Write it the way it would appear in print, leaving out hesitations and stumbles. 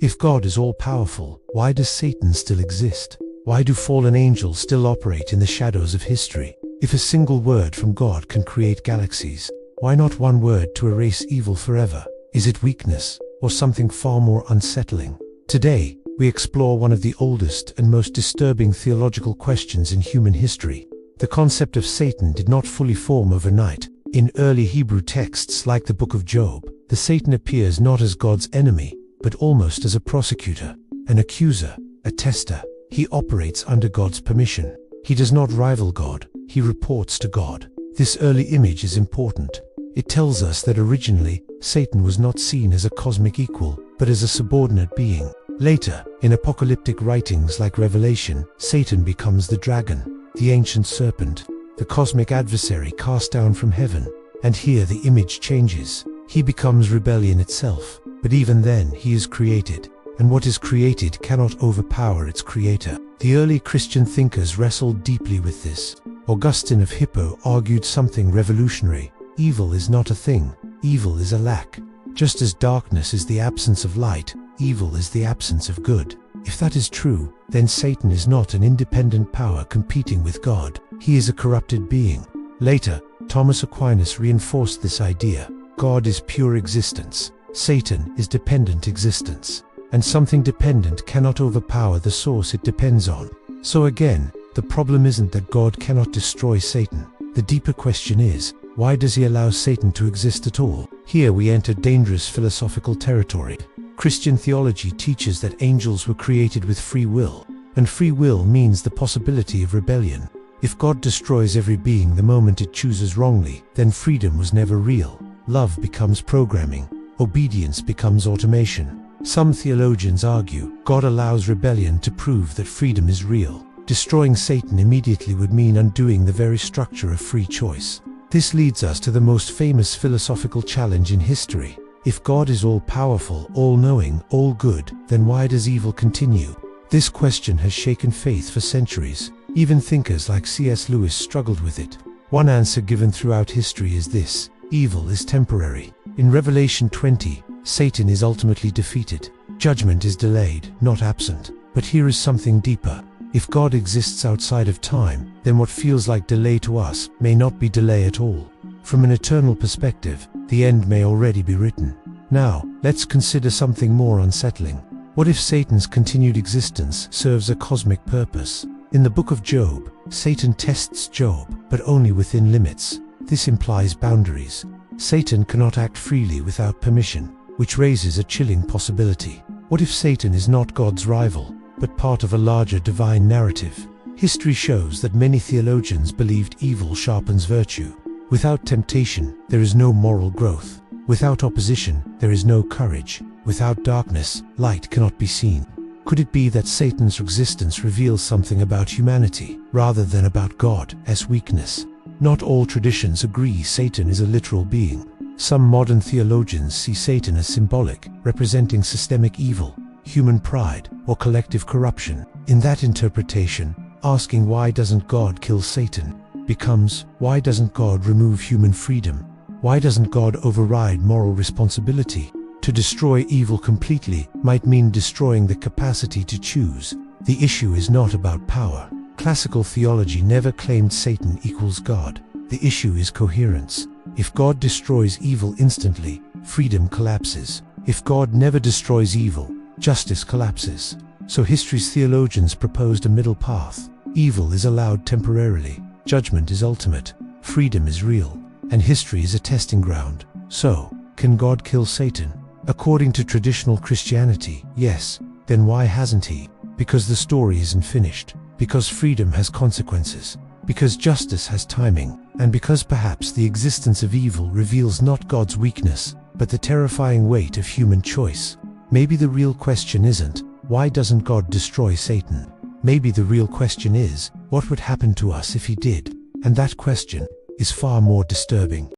If God is all-powerful, why does Satan still exist? Why do fallen angels still operate in the shadows of history? If a single word from God can create galaxies, why not one word to erase evil forever? Is it weakness, or something far more unsettling? Today, we explore one of the oldest and most disturbing theological questions in human history. The concept of Satan did not fully form overnight. In early Hebrew texts like the Book of Job, the Satan appears not as God's enemy, but almost as a prosecutor, an accuser, a tester. He operates under God's permission. He does not rival God, he reports to God. This early image is important. It tells us that originally, Satan was not seen as a cosmic equal, but as a subordinate being. Later, in apocalyptic writings like Revelation, Satan becomes the dragon, the ancient serpent, the cosmic adversary cast down from heaven. And here the image changes. He becomes rebellion itself. But even then, he is created, and what is created cannot overpower its creator. The early Christian thinkers wrestled deeply with this. Augustine of Hippo argued something revolutionary. Evil is not a thing, evil is a lack. Just as darkness is the absence of light, evil is the absence of good. If that is true, then Satan is not an independent power competing with God. He is a corrupted being. Later, Thomas Aquinas reinforced this idea. God is pure existence. Satan is dependent existence. And something dependent cannot overpower the source it depends on. So again, the problem isn't that God cannot destroy Satan. The deeper question is, why does he allow Satan to exist at all? Here we enter dangerous philosophical territory. Christian theology teaches that angels were created with free will, and free will means the possibility of rebellion. If God destroys every being the moment it chooses wrongly, then freedom was never real. Love becomes programming. Obedience becomes automation. Some theologians argue God allows rebellion to prove that freedom is real. Destroying Satan immediately would mean undoing the very structure of free choice. This leads us to the most famous philosophical challenge in history. If God is all-powerful, all-knowing, all-good, then why does evil continue? This question has shaken faith for centuries. Even thinkers like C.S. Lewis struggled with it. One answer given throughout history is this: evil is temporary. In Revelation 20, Satan is ultimately defeated. Judgment is delayed, not absent. But here is something deeper. If God exists outside of time, then what feels like delay to us may not be delay at all. From an eternal perspective, the end may already be written. Now, let's consider something more unsettling. What if Satan's continued existence serves a cosmic purpose? In the Book of Job, Satan tests Job, but only within limits. This implies boundaries. Satan cannot act freely without permission, which raises a chilling possibility. What if Satan is not God's rival, but part of a larger divine narrative? History shows that many theologians believed evil sharpens virtue. Without temptation, there is no moral growth. Without opposition, there is no courage. Without darkness, light cannot be seen. Could it be that Satan's existence reveals something about humanity, rather than about God's weakness? Not all traditions agree Satan is a literal being. Some modern theologians see Satan as symbolic, representing systemic evil, human pride, or collective corruption. In that interpretation, asking why doesn't God kill Satan becomes, why doesn't God remove human freedom? Why doesn't God override moral responsibility? To destroy evil completely might mean destroying the capacity to choose. The issue is not about power. Classical theology never claimed Satan equals God. The issue is coherence. If God destroys evil instantly, freedom collapses. If God never destroys evil, justice collapses. So history's theologians proposed a middle path. Evil is allowed temporarily. Judgment is ultimate. Freedom is real. And history is a testing ground. So, can God kill Satan? According to traditional Christianity, yes. Then why hasn't he? Because the story isn't finished. Because freedom has consequences. Because justice has timing. And because perhaps the existence of evil reveals not God's weakness, but the terrifying weight of human choice. Maybe the real question isn't, why doesn't God destroy Satan? Maybe the real question is, what would happen to us if he did? And that question is far more disturbing.